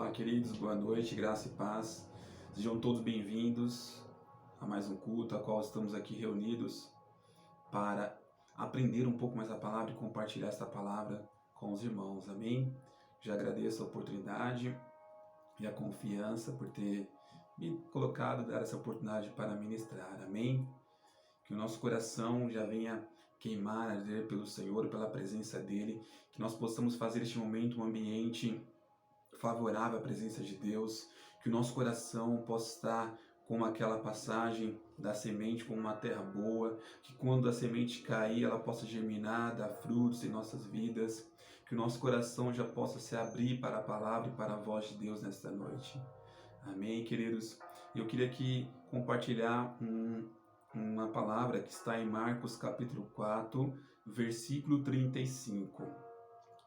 Fala, queridos, boa noite, graça e paz. Sejam todos bem-vindos a mais um culto, a qual estamos aqui reunidos para aprender um pouco mais a palavra e compartilhar esta palavra com os irmãos. Amém? Já agradeço a oportunidade e a confiança por ter me colocado, dar essa oportunidade para ministrar. Amém? Que o nosso coração já venha queimar, arder pelo Senhor, pela presença dEle, que nós possamos fazer este momento um ambiente favorável à presença de Deus, que o nosso coração possa estar como aquela passagem da semente, como uma terra boa, que quando a semente cair, ela possa germinar, dar frutos em nossas vidas, que o nosso coração já possa se abrir para a palavra e para a voz de Deus nesta noite. Amém, queridos? Eu queria aqui compartilhar uma palavra que está em Marcos capítulo 4, versículo 35.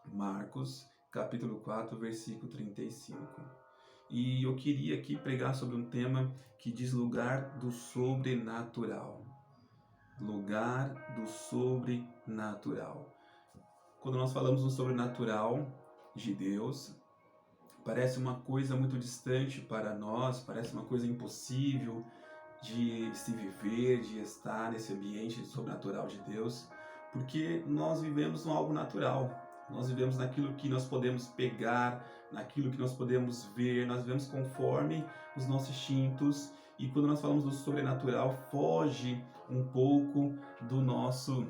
Marcos capítulo 4, versículo 35. E eu queria aqui pregar sobre um tema que diz lugar do sobrenatural. Lugar do sobrenatural. Quando nós falamos do sobrenatural de Deus, parece uma coisa muito distante para nós, parece uma coisa impossível de se viver, de estar nesse ambiente sobrenatural de Deus, porque nós vivemos em algo natural. Nós vivemos naquilo que nós podemos pegar, naquilo que nós podemos ver, nós vivemos conforme os nossos instintos, e quando nós falamos do sobrenatural, foge um pouco do nosso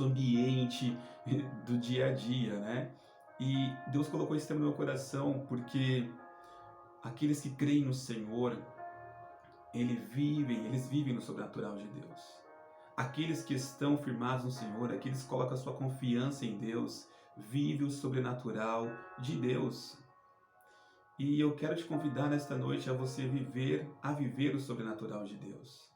ambiente do dia a dia, né? E Deus colocou esse tema no meu coração porque aqueles que creem no Senhor, eles vivem no sobrenatural de Deus. Aqueles que estão firmados no Senhor, aqueles que colocam a sua confiança em Deus, vivem o sobrenatural de Deus. E eu quero te convidar nesta noite a você viver o sobrenatural de Deus.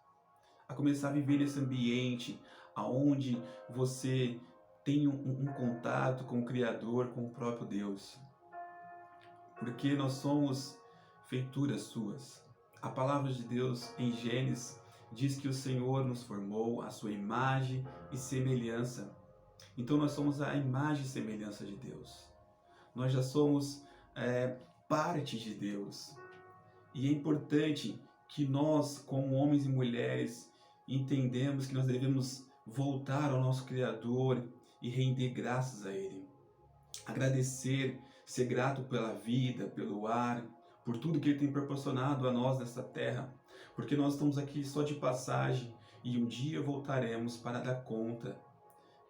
A começar a viver nesse ambiente aonde você tem um contato com o Criador, com o próprio Deus. Porque nós somos feituras suas. A palavra de Deus em Gênesis diz que o Senhor nos formou à sua imagem e semelhança. Então nós somos a imagem e semelhança de Deus. Nós já somos parte de Deus. E é importante que nós, como homens e mulheres, entendemos que nós devemos voltar ao nosso Criador e render graças a Ele. Agradecer, ser grato pela vida, pelo ar, por tudo que Ele tem proporcionado a nós nessa terra. Porque nós estamos aqui só de passagem e um dia voltaremos para dar conta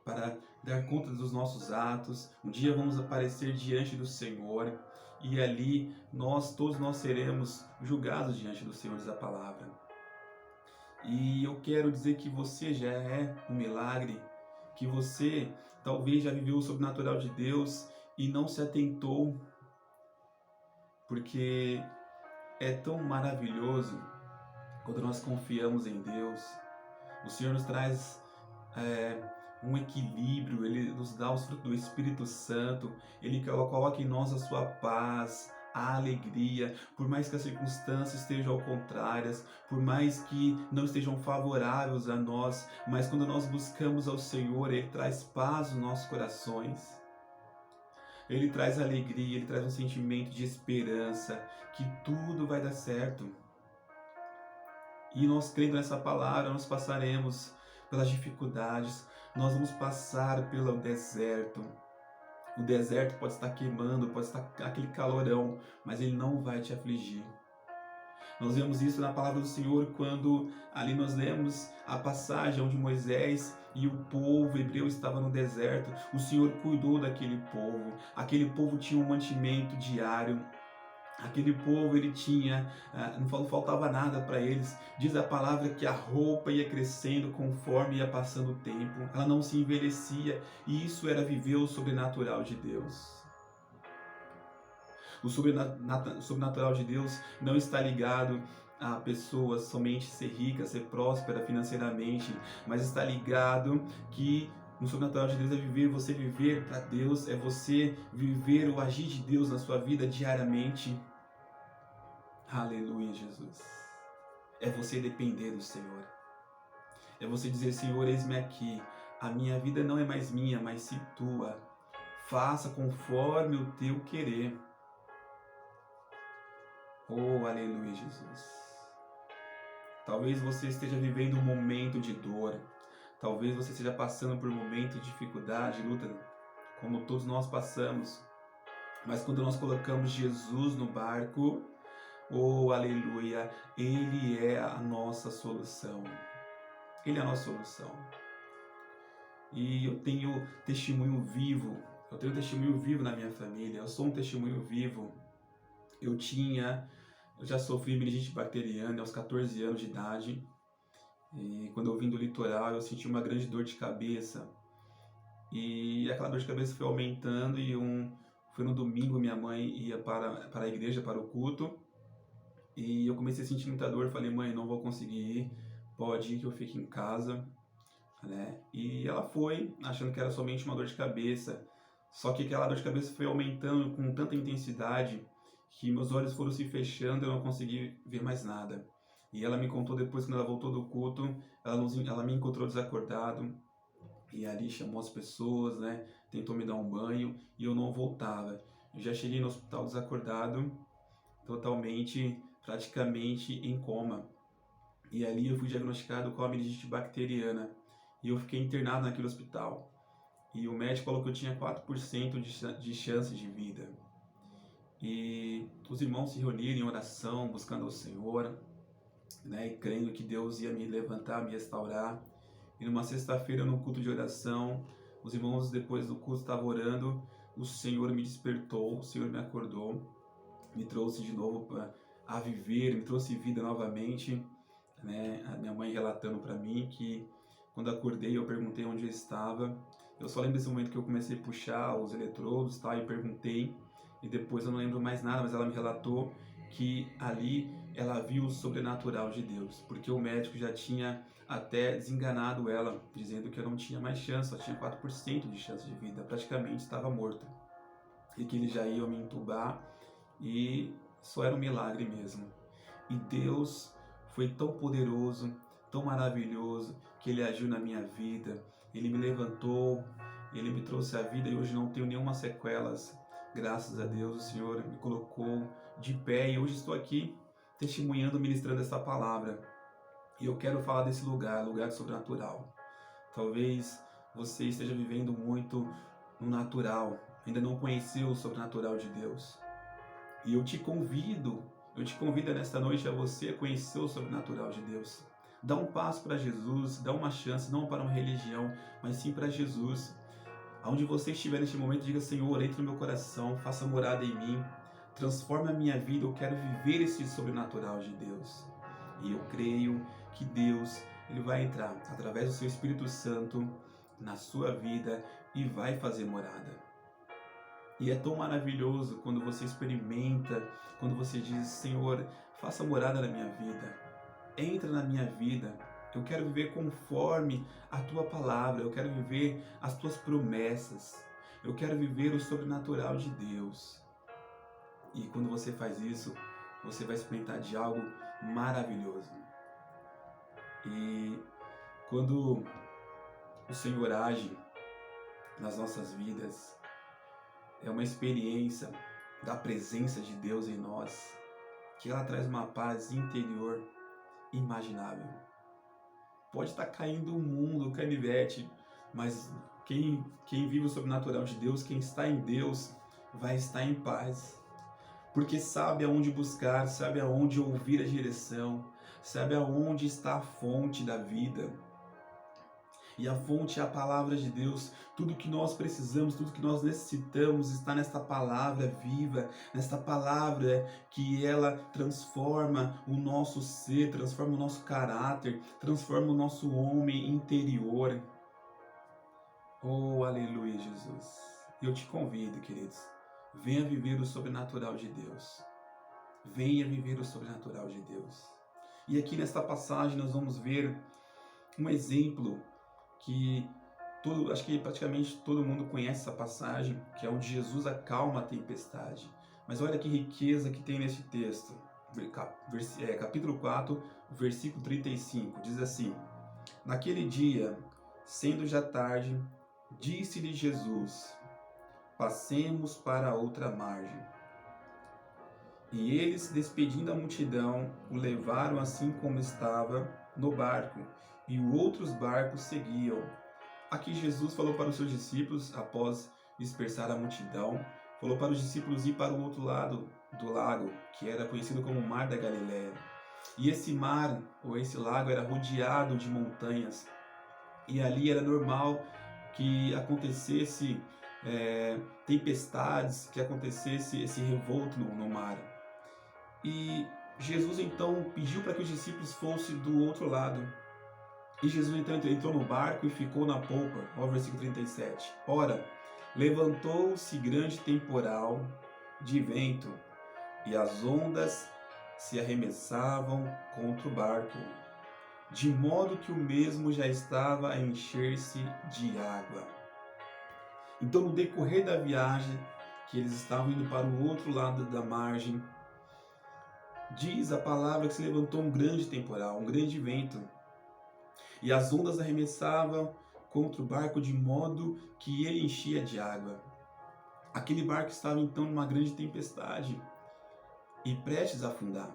dos nossos atos. Um dia vamos aparecer diante do Senhor e ali todos nós seremos julgados diante do Senhor, diz a palavra. E eu quero dizer que você já é um milagre, que você talvez já viveu o sobrenatural de Deus e não se atentou, porque é tão maravilhoso quando nós confiamos em Deus. O Senhor nos traz um equilíbrio, Ele nos dá os frutos do Espírito Santo, Ele coloca em nós a sua paz, a alegria, por mais que as circunstâncias estejam contrárias, por mais que não estejam favoráveis a nós, mas quando nós buscamos ao Senhor, Ele traz paz nos nossos corações. Ele traz alegria, Ele traz um sentimento de esperança, que tudo vai dar certo. E nós crendo nessa palavra, nós passaremos pelas dificuldades, nós vamos passar pelo deserto. O deserto pode estar queimando, pode estar aquele calorão, mas ele não vai te afligir. Nós vemos isso na palavra do Senhor quando ali nós lemos a passagem onde Moisés e o povo hebreu estava no deserto. O Senhor cuidou daquele povo. Aquele povo tinha um mantimento diário. Aquele povo, ele tinha, não faltava nada para eles. Diz a palavra que a roupa ia crescendo conforme ia passando o tempo. Ela não se envelhecia. E isso era viver o sobrenatural de Deus. O sobrenatural de Deus não está ligado a pessoa somente ser rica, ser próspera financeiramente, mas está ligado que no sobrenatural de Deus é você viver para Deus, é você viver o agir de Deus na sua vida diariamente. Aleluia, Jesus. É você depender do Senhor. É você dizer, Senhor, eis-me aqui. A minha vida não é mais minha, mas sim tua. Faça conforme o teu querer. Oh, aleluia, Jesus. Talvez você esteja vivendo um momento de dor. Talvez você esteja passando por um momento de dificuldade, luta, como todos nós passamos. Mas quando nós colocamos Jesus no barco, oh, aleluia, Ele é a nossa solução. Ele é a nossa solução. E eu tenho testemunho vivo. Eu tenho testemunho vivo na minha família. Eu sou um testemunho vivo. Eu já sofri meningite bacteriana aos 14 anos de idade. E quando eu vim do litoral, eu senti uma grande dor de cabeça. E aquela dor de cabeça foi aumentando e foi no domingo, minha mãe ia para a igreja, para o culto. E eu comecei a sentir muita dor. Falei, mãe, não vou conseguir ir. Pode ir que eu fique em casa. Né? E ela foi, achando que era somente uma dor de cabeça. Só que aquela dor de cabeça foi aumentando com tanta intensidade que meus olhos foram se fechando e eu não consegui ver mais nada. E ela me contou depois, quando ela voltou do culto, ela me encontrou desacordado e ali chamou as pessoas, né? Tentou me dar um banho e eu não voltava. Eu já cheguei no hospital desacordado, totalmente, praticamente em coma. E ali eu fui diagnosticado com a meningite bacteriana. E eu fiquei internado naquele hospital. E o médico falou que eu tinha 4% de chance de vida. E os irmãos se reuniram em oração, buscando ao Senhor, né, e crendo que Deus ia me levantar, me restaurar. E numa sexta-feira, no culto de oração, os irmãos, depois do culto, estavam orando. O Senhor me despertou, o Senhor me acordou, me trouxe de novo a viver, me trouxe vida novamente. Né? A minha mãe relatando para mim que quando acordei eu perguntei onde eu estava. Eu só lembro desse momento que eu comecei a puxar os eletrodos, tá? E perguntei, e depois eu não lembro mais nada, mas ela me relatou que ali ela viu o sobrenatural de Deus, porque o médico já tinha até desenganado ela, dizendo que eu não tinha mais chance, só tinha 4% de chance de vida, praticamente estava morta, e que eles já iam me entubar, e só era um milagre mesmo. E Deus foi tão poderoso, tão maravilhoso, que Ele agiu na minha vida, Ele me levantou, Ele me trouxe a vida e hoje não tenho nenhuma sequelas. Graças a Deus, o Senhor me colocou de pé e hoje estou aqui testemunhando, ministrando essa palavra. E eu quero falar desse lugar sobrenatural. Talvez você esteja vivendo muito no natural, ainda não conheceu o sobrenatural de Deus. E eu te convido nesta noite a você conhecer o sobrenatural de Deus. Dá um passo para Jesus, dá uma chance, não para uma religião, mas sim para Jesus. Aonde você estiver neste momento, diga, Senhor, entre no meu coração, faça morada em mim, transforma a minha vida, eu quero viver esse sobrenatural de Deus. E eu creio que Deus, Ele vai entrar através do seu Espírito Santo na sua vida e vai fazer morada. E é tão maravilhoso quando você experimenta, quando você diz, Senhor, faça morada na minha vida, entra na minha vida, eu quero viver conforme a Tua palavra, eu quero viver as Tuas promessas, eu quero viver o sobrenatural de Deus. E quando você faz isso, você vai experimentar de algo maravilhoso. E quando o Senhor age nas nossas vidas, é uma experiência da presença de Deus em nós, que ela traz uma paz interior imaginável. Pode estar caindo o mundo, canivete, mas quem vive o sobrenatural de Deus, quem está em Deus, vai estar em paz. Porque sabe aonde buscar, sabe aonde ouvir a direção, sabe aonde está a fonte da vida. E a fonte é a palavra de Deus. Tudo que nós precisamos, tudo que nós necessitamos está nesta palavra viva, nesta palavra que ela transforma o nosso ser, transforma o nosso caráter, transforma o nosso homem interior. Oh, aleluia, Jesus. Eu te convido, queridos, venha viver o sobrenatural de Deus. Venha viver o sobrenatural de Deus. E aqui nesta passagem nós vamos ver um exemplo que acho que praticamente todo mundo conhece essa passagem, que é onde Jesus acalma a tempestade. Mas olha que riqueza que tem neste texto. Capítulo 4, versículo 35, diz assim: Naquele dia, sendo já tarde, disse-lhe Jesus, passemos para a outra margem. E eles, despedindo a multidão, o levaram assim como estava no barco, e outros barcos seguiam. Aqui Jesus falou para os seus discípulos, após dispersar a multidão, falou para os discípulos ir para o outro lado do lago, que era conhecido como Mar da Galileia. E esse mar, ou esse lago, era rodeado de montanhas. E ali era normal que acontecesse tempestades, que acontecesse esse revolto no mar. E Jesus então pediu para que os discípulos fossem do outro lado. E Jesus então entrou no barco e ficou na polpa. Olha o versículo 37. Ora, levantou-se grande temporal de vento, e as ondas se arremessavam contra o barco, de modo que o mesmo já estava a encher-se de água. Então, no decorrer da viagem, que eles estavam indo para o outro lado da margem, diz a palavra que se levantou um grande temporal, um grande vento, e as ondas arremessavam contra o barco de modo que ele enchia de água. Aquele barco estava então numa grande tempestade e prestes a afundar.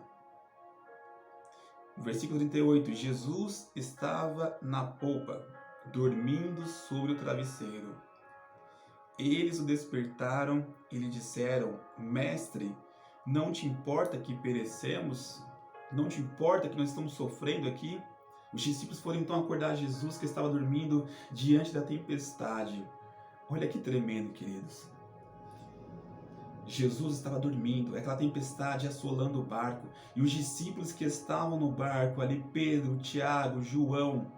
Versículo 38, Jesus estava na polpa, dormindo sobre o travesseiro. Eles o despertaram e lhe disseram: Mestre, não te importa que perecemos? Não te importa que nós estamos sofrendo aqui? Os discípulos foram então acordar Jesus, que estava dormindo diante da tempestade. Olha que tremendo, queridos. Jesus estava dormindo, aquela tempestade assolando o barco, e os discípulos que estavam no barco, ali Pedro, Tiago, João,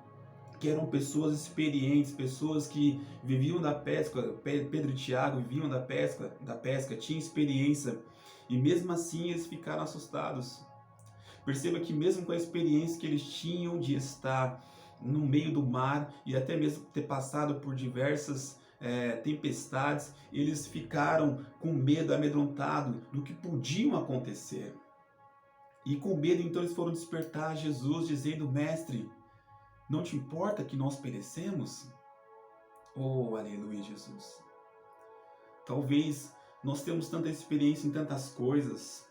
que eram pessoas experientes, pessoas que viviam da pesca, Pedro e Tiago viviam da pesca, tinham experiência, e mesmo assim eles ficaram assustados. Perceba que mesmo com a experiência que eles tinham de estar no meio do mar e até mesmo ter passado por diversas tempestades, eles ficaram com medo, amedrontados do que podiam acontecer. E com medo, então, eles foram despertar Jesus, dizendo: Mestre, não te importa que nós perecemos? Oh, aleluia, Jesus. Talvez nós temos tanta experiência em tantas coisas.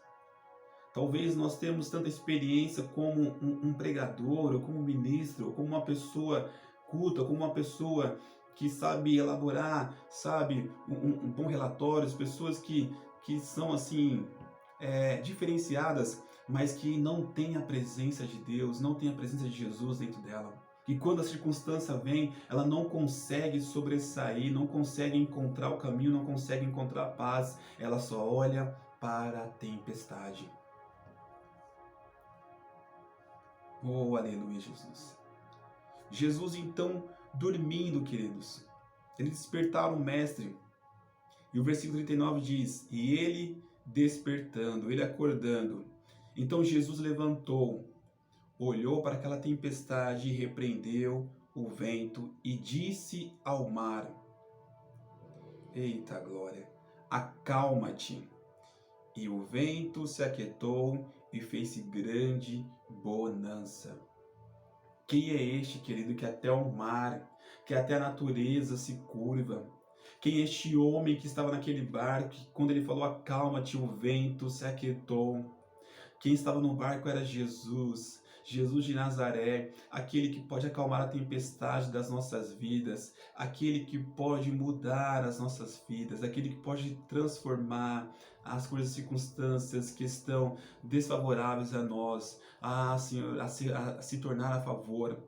Talvez nós temos tanta experiência como um pregador, ou como um ministro, ou como uma pessoa culta, ou como uma pessoa que sabe elaborar, sabe, um bom relatório, pessoas que são assim, diferenciadas, mas que não têm a presença de Deus, não têm a presença de Jesus dentro dela. E quando a circunstância vem, ela não consegue sobressair, não consegue encontrar o caminho, não consegue encontrar a paz, ela só olha para a tempestade. Oh, aleluia, Jesus. Jesus, então, dormindo, queridos. Eles despertaram o mestre. E o versículo 39 diz: E ele despertando, ele acordando. Então Jesus levantou, olhou para aquela tempestade, repreendeu o vento e disse ao mar: Eita glória! Acalma-te. E o vento se aquietou e fez-se grande bonança. Quem é este, querido, que até o mar, que até a natureza se curva? Quem é este homem que estava naquele barco, que quando ele falou acalma-te, o vento se aquietou? Quem estava no barco era Jesus, Jesus de Nazaré, aquele que pode acalmar a tempestade das nossas vidas, aquele que pode mudar as nossas vidas, aquele que pode transformar as coisas, circunstâncias que estão desfavoráveis a nós, Senhor, a se tornar a favor.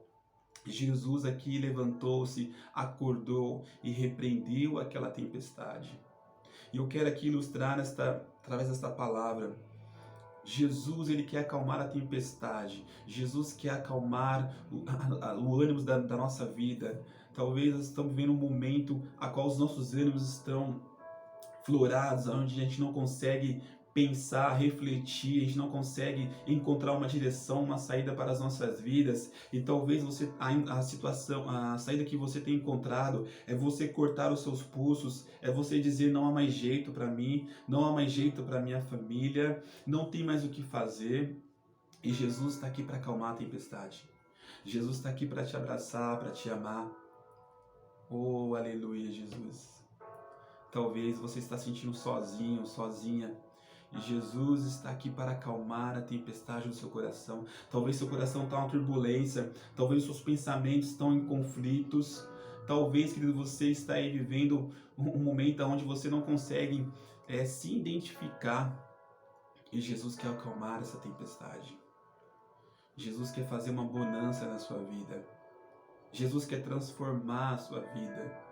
Jesus aqui levantou-se, acordou e repreendeu aquela tempestade. E eu quero aqui ilustrar através desta palavra. Jesus, ele quer acalmar a tempestade. Jesus quer acalmar o ânimo da nossa vida. Talvez nós estamos vivendo um momento a qual os nossos ânimos estão florados, onde a gente não consegue pensar, refletir, a gente não consegue encontrar uma direção, uma saída para as nossas vidas. E talvez a saída que você tem encontrado é você cortar os seus pulsos, é você dizer: não há mais jeito para mim, não há mais jeito para minha família, não tem mais o que fazer. E Jesus está aqui para acalmar a tempestade. Jesus está aqui para te abraçar, para te amar. Oh, aleluia, Jesus. Talvez você está se sentindo sozinho, sozinha. E Jesus está aqui para acalmar a tempestade do seu coração. Talvez seu coração está em uma turbulência, talvez seus pensamentos estão em conflitos. Talvez, querido, você está aí vivendo um momento onde você não consegue se identificar. E Jesus quer acalmar essa tempestade. Jesus quer fazer uma bonança na sua vida. Jesus quer transformar a sua vida.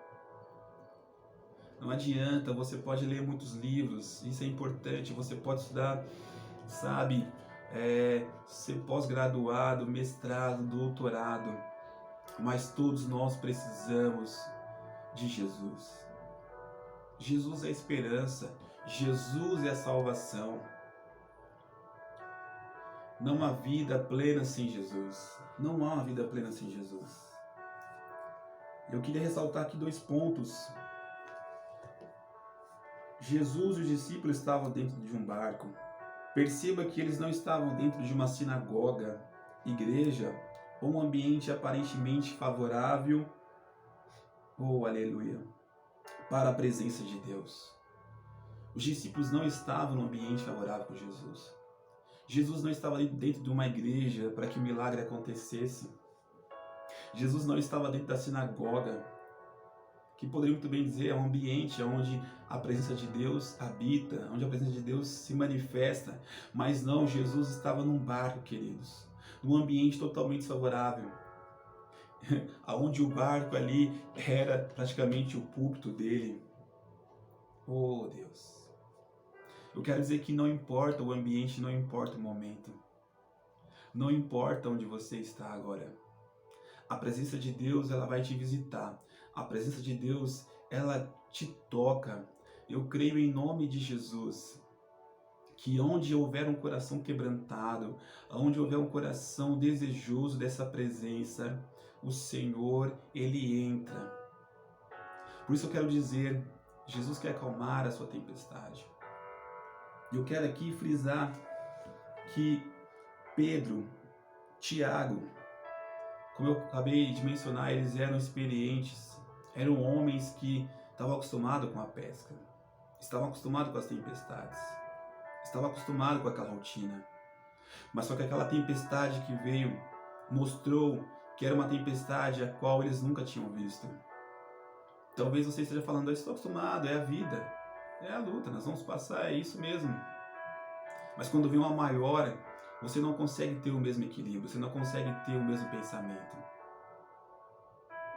Não adianta, você pode ler muitos livros, isso é importante, você pode estudar, sabe, ser pós-graduado, mestrado, doutorado, mas todos nós precisamos de Jesus. Jesus é a esperança, Jesus é a salvação. Não há vida plena sem Jesus. Não há uma vida plena sem Jesus. Eu queria ressaltar aqui 2 pontos. Jesus e os discípulos estavam dentro de um barco. Perceba que eles não estavam dentro de uma sinagoga, igreja, ou um ambiente aparentemente favorável, aleluia, para a presença de Deus. Os discípulos não estavam no ambiente favorável com Jesus. Jesus não estava dentro de uma igreja para que o milagre acontecesse. Jesus não estava dentro da sinagoga, que poderia muito bem dizer é um ambiente onde a presença de Deus habita, onde a presença de Deus se manifesta. Mas não, Jesus estava num barco, queridos, num ambiente totalmente favorável, onde o barco ali era praticamente o púlpito dele. Oh Deus! Eu quero dizer que não importa o ambiente, não importa o momento, não importa onde você está agora. A presença de Deus, ela vai te visitar. A presença de Deus, ela te toca. Eu creio em nome de Jesus, que onde houver um coração quebrantado, onde houver um coração desejoso dessa presença, o Senhor, Ele entra. Por isso eu quero dizer, Jesus quer acalmar a sua tempestade. Eu quero aqui frisar que Pedro, Tiago, como eu acabei de mencionar, eles eram experientes, eram homens que estavam acostumados com a pesca, estavam acostumados com as tempestades, estavam acostumados com aquela rotina. Mas só que aquela tempestade que veio mostrou que era uma tempestade a qual eles nunca tinham visto. Talvez você esteja falando, eu estou acostumado, é a vida, é a luta, nós vamos passar, é isso mesmo. Mas quando vem uma maior, você não consegue ter o mesmo equilíbrio, você não consegue ter o mesmo pensamento.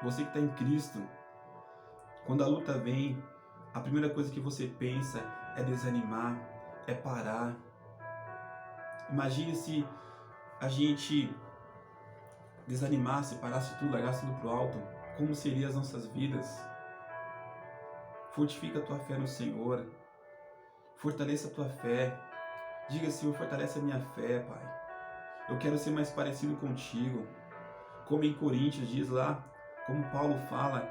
Você que está em Cristo, quando a luta vem, a primeira coisa que você pensa é desanimar, é parar. Imagine se a gente desanimasse, parasse tudo, largasse tudo para o alto, como seriam as nossas vidas? Fortifica a tua fé no Senhor, fortaleça a tua fé. Diga, Senhor, fortalece a minha fé, Pai. Eu quero ser mais parecido contigo. Como em Coríntios diz lá, como Paulo fala,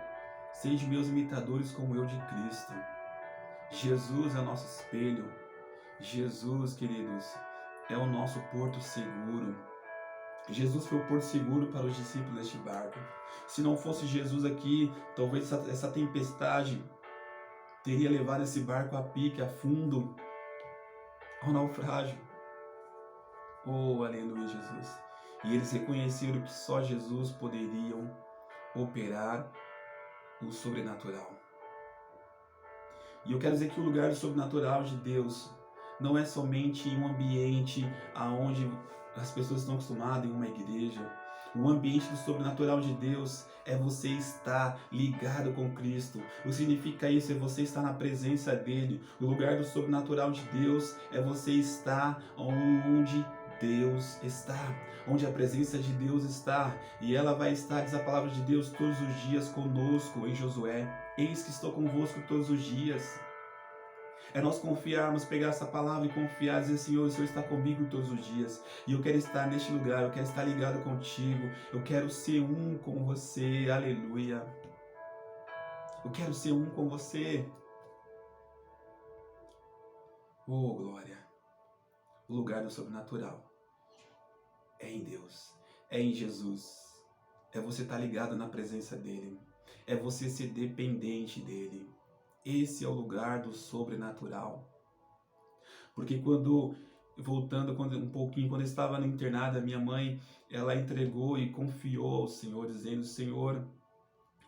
sede meus imitadores como eu de Cristo. Jesus é o nosso espelho. Jesus, queridos, é o nosso porto seguro. Jesus foi o porto seguro para os discípulos deste barco. Se não fosse Jesus aqui, talvez essa tempestade teria levado esse barco a pique, a fundo, ao naufrágio. Oh, aleluia, Jesus. E eles reconheceram que só Jesus poderia operar o sobrenatural. E eu quero dizer que o lugar do sobrenatural de Deus não é somente em um ambiente onde as pessoas estão acostumadas, em uma igreja. O ambiente do sobrenatural de Deus é você estar ligado com Cristo. O que significa isso? É você estar na presença dEle. O lugar do sobrenatural de Deus é você estar onde Deus está, onde a presença de Deus está. E ela vai estar, diz a palavra de Deus, todos os dias conosco em Josué. Eis que estou convosco todos os dias. É nós confiarmos, pegar essa palavra e confiar, dizer, Senhor, o Senhor está comigo todos os dias. E eu quero estar neste lugar, eu quero estar ligado contigo. Eu quero ser um com você, aleluia. Eu quero ser um com você. Oh, glória. O lugar do sobrenatural é em Deus, é em Jesus. É você estar ligado na presença dEle. É você ser dependente dEle. Esse é o lugar do sobrenatural. Porque voltando um pouquinho, quando eu estava no internado, a minha mãe, ela entregou e confiou ao Senhor, dizendo: Senhor,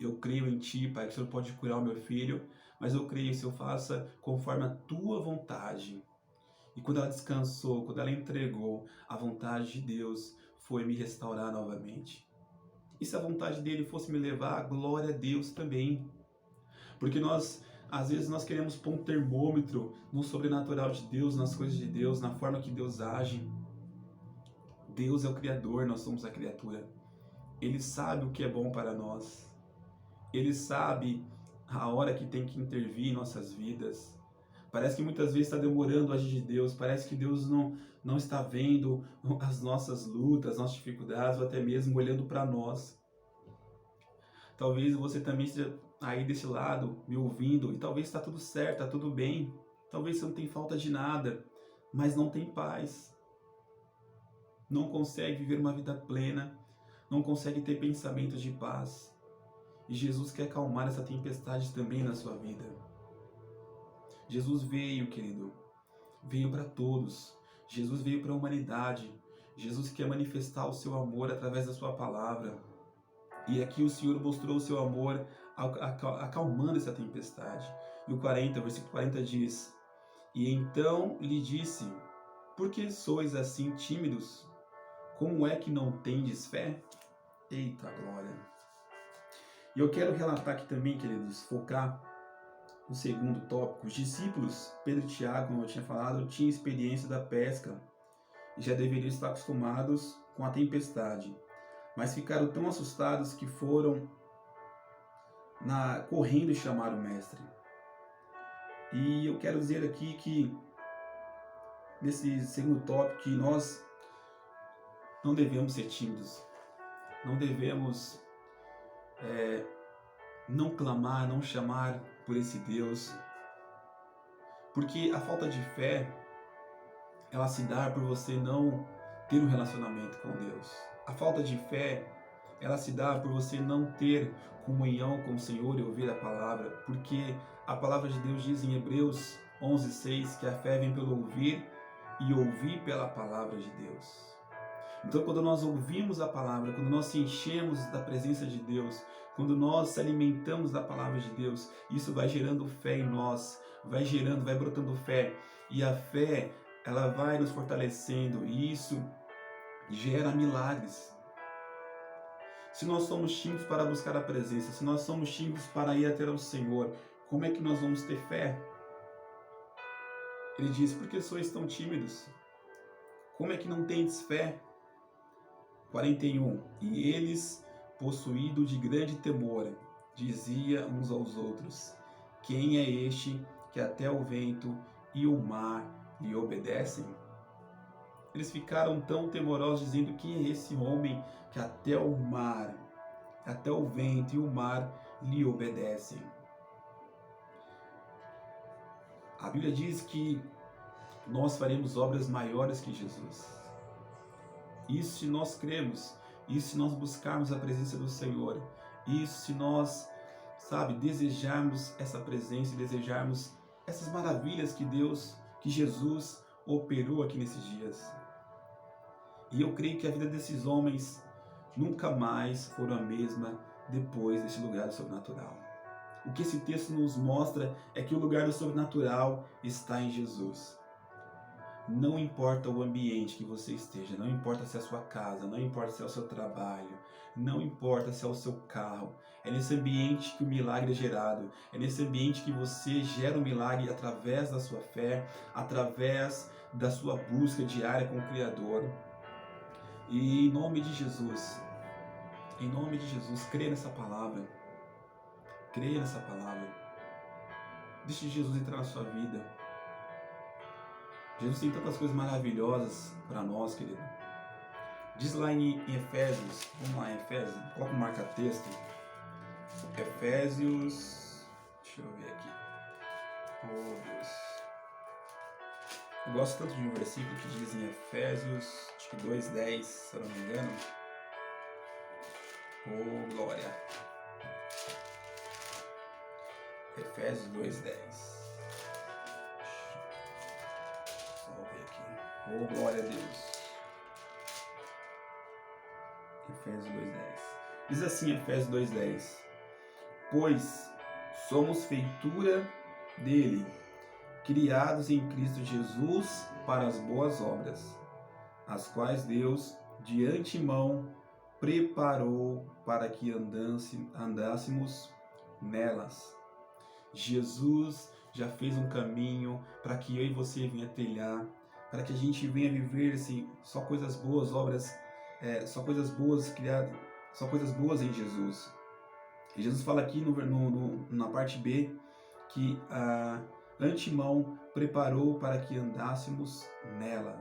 eu creio em Ti, Pai, que o Senhor pode curar o meu filho, mas eu creio, se eu faça conforme a Tua vontade. E quando ela descansou, quando ela entregou, a vontade de Deus foi me restaurar novamente. E se a vontade dele fosse me levar, glória a Deus também. Porque às vezes nós queremos pôr um termômetro no sobrenatural de Deus, nas coisas de Deus, na forma que Deus age. Deus é o Criador, nós somos a criatura. Ele sabe o que é bom para nós. Ele sabe a hora que tem que intervir em nossas vidas. Parece que muitas vezes está demorando a agir de Deus, parece que Deus não está vendo as nossas lutas, as nossas dificuldades, ou até mesmo olhando para nós. Talvez você também esteja aí desse lado, me ouvindo, e talvez está tudo certo, está tudo bem. Talvez você não tenha falta de nada, mas não tem paz. Não consegue viver uma vida plena, não consegue ter pensamentos de paz. E Jesus quer acalmar essa tempestade também na sua vida. Jesus veio, querido, veio para todos. Jesus veio para a humanidade. Jesus quer manifestar o seu amor através da sua palavra. E aqui o Senhor mostrou o seu amor acalmando essa tempestade. E o versículo 40 diz: E então lhe disse: Por que sois assim tímidos? Como é que não tendes fé? Eita glória! E eu quero relatar aqui também, queridos, focar no segundo tópico. Os discípulos, Pedro e Tiago, como eu tinha falado, tinham experiência da pesca e já deveriam estar acostumados com a tempestade. Mas ficaram tão assustados que foram correndo e chamaram o mestre. E eu quero dizer aqui que, nesse segundo tópico, que nós não devemos ser tímidos. Não devemos não clamar, não chamar por esse Deus. Porque a falta de fé, ela se dá por você não ter um relacionamento com Deus. A falta de fé, ela se dá por você não ter comunhão com o Senhor e ouvir a palavra. Porque a palavra de Deus diz em Hebreus 11:6 que a fé vem pelo ouvir e ouvir pela palavra de Deus. Então, quando nós ouvimos a palavra, quando nós se enchemos da presença de Deus, quando nós se alimentamos da palavra de Deus, isso vai gerando fé em nós, vai brotando fé. E a fé, ela vai nos fortalecendo e isso gera milagres. Se nós somos tímidos para buscar a presença, se nós somos tímidos para ir até o Senhor, como é que nós vamos ter fé? Ele diz: por que sois tão tímidos? Como é que não tendes fé? 41. E eles, possuídos de grande temor, diziam uns aos outros: Quem é este que até o vento e o mar lhe obedecem? Eles ficaram tão temorosos, dizendo: Quem é esse homem que até o mar, até o vento e o mar lhe obedecem? A Bíblia diz que nós faremos obras maiores que Jesus. Isso se nós cremos, isso se nós buscarmos a presença do Senhor, isso se nós, desejarmos essa presença e desejarmos essas maravilhas que Jesus operou aqui nesses dias. E eu creio que a vida desses homens nunca mais foram a mesma depois desse lugar do sobrenatural. O que esse texto nos mostra é que o lugar do sobrenatural está em Jesus. Não importa o ambiente que você esteja, não importa se é a sua casa, não importa se é o seu trabalho, não importa se é o seu carro, é nesse ambiente que o milagre é gerado, é nesse ambiente que você gera o milagre através da sua fé, através da sua busca diária com o Criador. E em nome de Jesus, crê nessa palavra, deixe Jesus entrar na sua vida. Jesus tem tantas coisas maravilhosas para nós, querido. Diz lá em Efésios, vamos lá em Efésios, coloca um marca-texto. Efésios, deixa eu ver aqui. Oh, Deus. Eu gosto tanto de um versículo que diz em Efésios, acho que 2:10, se eu não me engano. Oh, glória. Efésios 2:10. Oh, glória a Deus. Efésios 2:10. Diz assim, Efésios 2:10. Pois somos feitura dele, criados em Cristo Jesus para as boas obras, as quais Deus de antemão preparou para que andássemos nelas. Jesus já fez um caminho para que eu e você venha trilhar, para que a gente venha viver assim, só coisas boas, obras, só coisas boas criadas, só coisas boas em Jesus. E Jesus fala aqui na parte B que antemão preparou para que andássemos nela.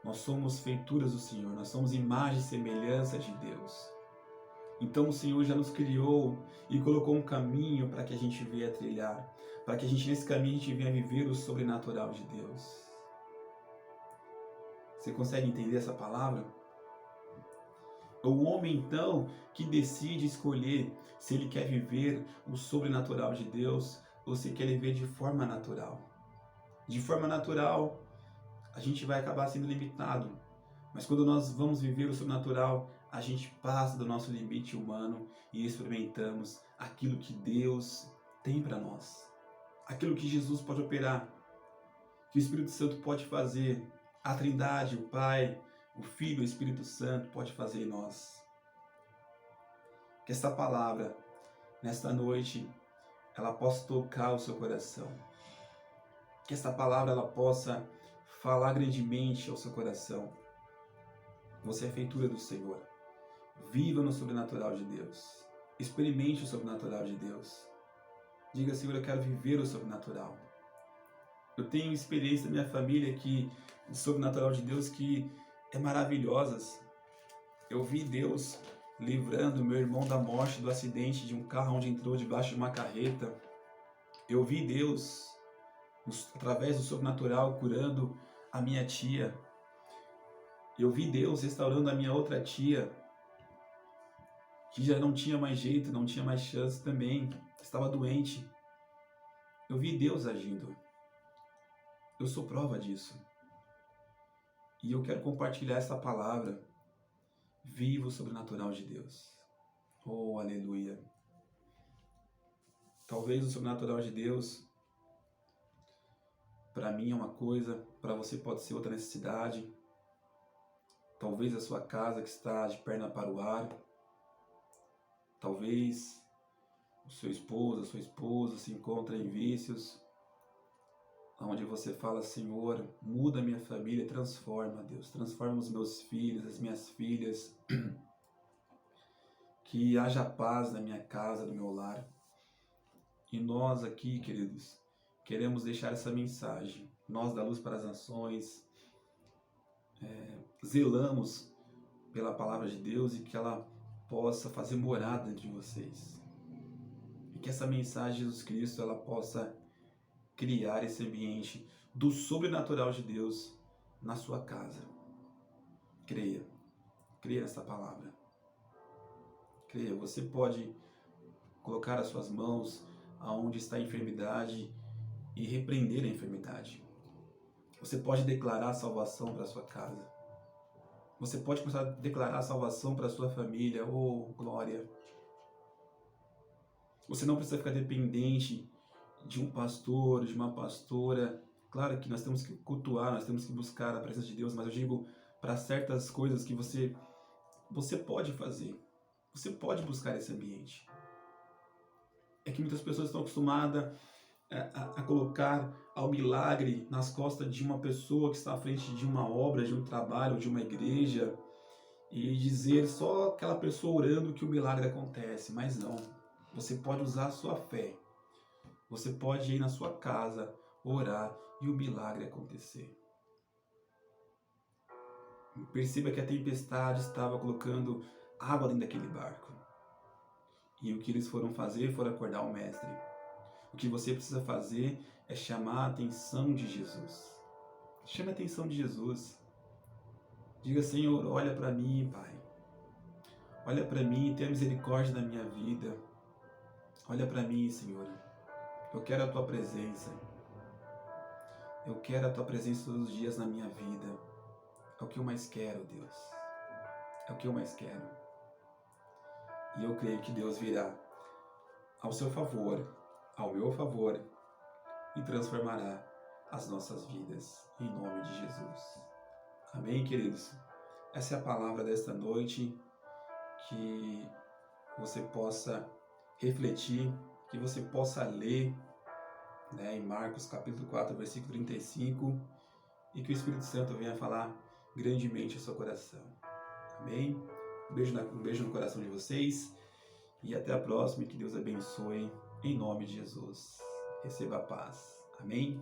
Nós somos feituras do Senhor, nós somos imagem e semelhança de Deus. Então o Senhor já nos criou e colocou um caminho para que a gente venha trilhar, para que a gente nesse caminho a gente venha viver o sobrenatural de Deus. Você consegue entender essa palavra? O homem então que decide escolher se ele quer viver o sobrenatural de Deus ou se quer viver de forma natural. De forma natural, a gente vai acabar sendo limitado. Mas quando nós vamos viver o sobrenatural, a gente passa do nosso limite humano e experimentamos aquilo que Deus tem para nós. Aquilo que Jesus pode operar, que o Espírito Santo pode fazer, a Trindade, o Pai, o Filho e o Espírito Santo pode fazer em nós. Que esta palavra, nesta noite, ela possa tocar o seu coração. Que esta palavra ela possa falar grandemente ao seu coração. Você é feitura do Senhor. Viva no sobrenatural de Deus. Experimente o sobrenatural de Deus. Diga, Senhor, eu quero viver o sobrenatural. Eu tenho experiência da minha família o sobrenatural de Deus que é maravilhosas. Eu vi Deus livrando meu irmão da morte do acidente de um carro onde entrou debaixo de uma carreta. Eu vi Deus, através do sobrenatural, curando a minha tia. Eu vi Deus restaurando a minha outra tia, que já não tinha mais jeito, não tinha mais chance também, estava doente. Eu vi Deus agindo. Eu sou prova disso. E eu quero compartilhar essa palavra. Viva o sobrenatural de Deus. Oh, aleluia. Talvez o sobrenatural de Deus, para mim é uma coisa, para você pode ser outra necessidade. Talvez a sua casa que está de perna para o ar. Talvez o seu esposo, a sua esposa se encontra em vícios, onde você fala, Senhor, muda a minha família, transforma, Deus, transforma os meus filhos, as minhas filhas, que haja paz na minha casa, no meu lar. E nós aqui, queridos, queremos deixar essa mensagem. Nós da Luz para as Nações zelamos pela palavra de Deus e que ela possa fazer morada entre vocês. E que essa mensagem de Jesus Cristo ela possa criar esse ambiente do sobrenatural de Deus na sua casa. Creia nessa palavra. Creia, você pode colocar as suas mãos aonde está a enfermidade e repreender a enfermidade. Você pode declarar salvação para a sua casa. Você pode começar a declarar salvação para a sua família. Oh, glória! Você não precisa ficar dependente de um pastor, de uma pastora. Claro que nós temos que cultuar, nós temos que buscar a presença de Deus, mas eu digo para certas coisas que você pode fazer. Você pode buscar esse ambiente. É que muitas pessoas estão acostumadas a colocar ao milagre nas costas de uma pessoa que está à frente de uma obra, de um trabalho, de uma igreja, e dizer só aquela pessoa orando que o milagre acontece, mas não. Você pode usar a sua fé. Você pode ir na sua casa, orar e o milagre acontecer. Perceba que a tempestade estava colocando água dentro daquele barco. E o que eles foram fazer foi acordar o mestre. O que você precisa fazer é chamar a atenção de Jesus. Chame a atenção de Jesus. Diga, Senhor, olha para mim, Pai. Olha para mim, tenha misericórdia da minha vida. Olha para mim, Senhor. Eu quero a Tua presença. Eu quero a Tua presença todos os dias na minha vida. É o que eu mais quero, Deus. É o que eu mais quero. E eu creio que Deus virá ao seu favor, ao meu favor, e transformará as nossas vidas, em nome de Jesus. Amém, queridos? Essa é a palavra desta noite, que você possa refletir, que você possa ler, né, em Marcos capítulo 4, versículo 35, e que o Espírito Santo venha falar grandemente ao seu coração. Amém? Um beijo no coração de vocês, e até a próxima, e que Deus abençoe, em nome de Jesus. Receba a paz. Amém?